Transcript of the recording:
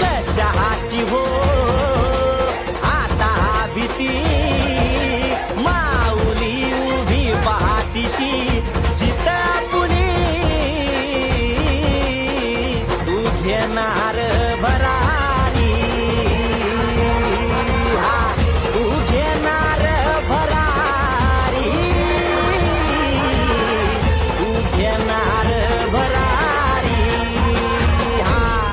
कशाची हो आता भीती, माऊली उभी पाठीशी जित आपुली, तू घेणार भरा